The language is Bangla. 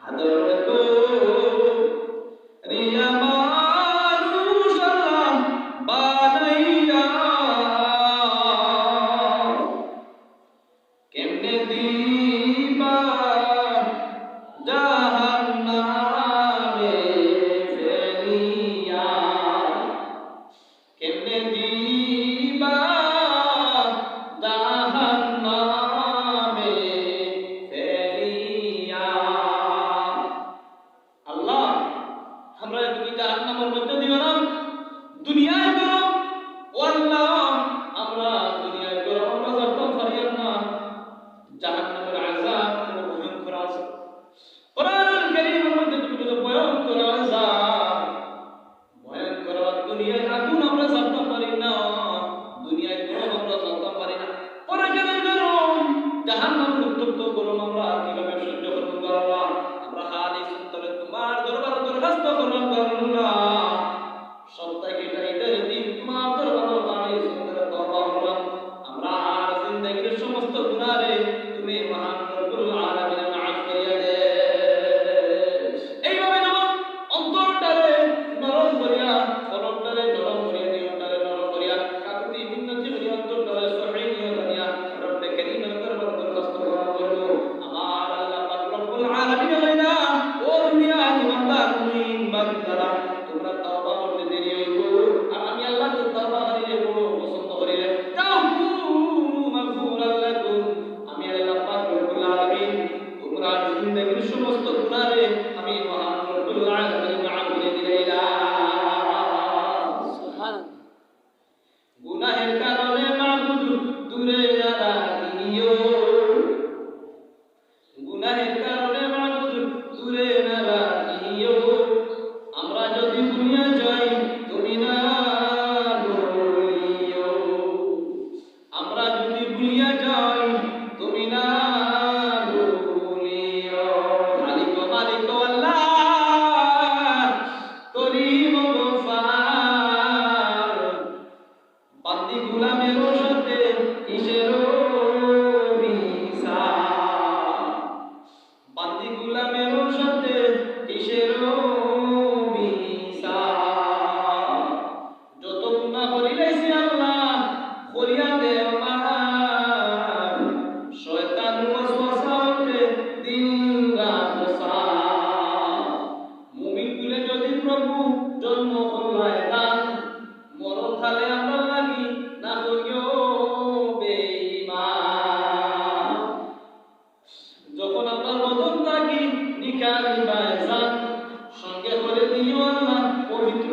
আদর করিয়া মানুষ আল্লাহ বানাইয়া কেমনে দিবা জাহান্নামে ফেলিয়া, কেমনে দিবা জাহান্নামে ফেলিয়া। আল্লাহ আমরা তুমি জাহান্নামের মধ্যে দিও না, দুনিয়ায় করো। ও আল্লাহ আমরা দুনিয়ায় করো, আমরা জানতাম পারিয়াম না জাহান্নামের আযাব কত ভয়ঙ্কর আছে। কোরআনুল কারীমের মধ্যে তুমি কত ভয়ঙ্কর আযাব, ভয়ঙ্কর দুনিয়ার আগুন আমরা জানতাম পারি না, দুনিয়ায় গরম আমরা জানতাম পারি না। পরকালের গরম, জাহান্নামের উত্তপ্ত গরম আমরা কিভাবে সহ্য করব আল্লাহ? আমরা খালি সুন্দর তোমার দরবারে দরখাস্ত করলাম আল্লাহ, সপ্তাহে ঈদের দিন তোমার দরবারে খালি সুন্দর তওবা করলাম। আমরা আর জিন্দেগীর সমস্ত গুনাহে তুমি মহান রব্বুল আলামিন মাফ করিয়া দে। এইভাবে নাও অন্তরটারে নরম করিয়া, কলবটারে নরম করিয়া, নিয়মটারে নরম করিয়া, কাকুতি মিন্নতি করিয়া অন্তরটারে সহিহ নিয়ে করিয়া রব্বে কারীমের দরবারে দরখাস্ত করব। আমার আল্লাহ পাক রব্বুল আলামিন হইলা ও দুনিয়া ইমানদার মুমিন বান্দারা, তোমরা তওবা করতে দেরি হইব, আর আমি আল্লাহ তো তওবা করিলে বড় পছন্দ করি। যাও মাগফুরাল লাকুম, আমি আল্লাহ পাক রব্বুল আলামিন তোমরা জিন্দেগীর সমস্ত গুনাহে আমি মহান রব্বুল আলামিন মাফ করে দিলাম। সুবহানাল্লাহ। গুনাহের কারণে মাবুদ দূরে রাখিও, গুনাহের কারণে মাবুদ দূরে না রাখিও। আমরা যদি দুনিয়া যাই তুমি না ভুলিও, আমরা যদি ভুলিয়া যাই তুমি না ভুলিও। মালিক মালিক আল্লাহ করিম গফার, বান্দি গোলামের সাথে কিসের বিচার, বান্দি গোলামের সাথে কিসের বিচার। যত গুনাহ করিলাইছি আল্লাহ করিয়া দে আমার, শয়তান ওয়াসওয়াসা হতে দিন রাত সার। মুমিন বলে যদি প্রভু জন্ম করলায় দান, মরণ থালে আমরা লাগি না হইও বেঈমান। যখন আপনার বদন থাকি নিকালি বাইজান, সঙ্গে করে দিও আল্লাহ পবিত্র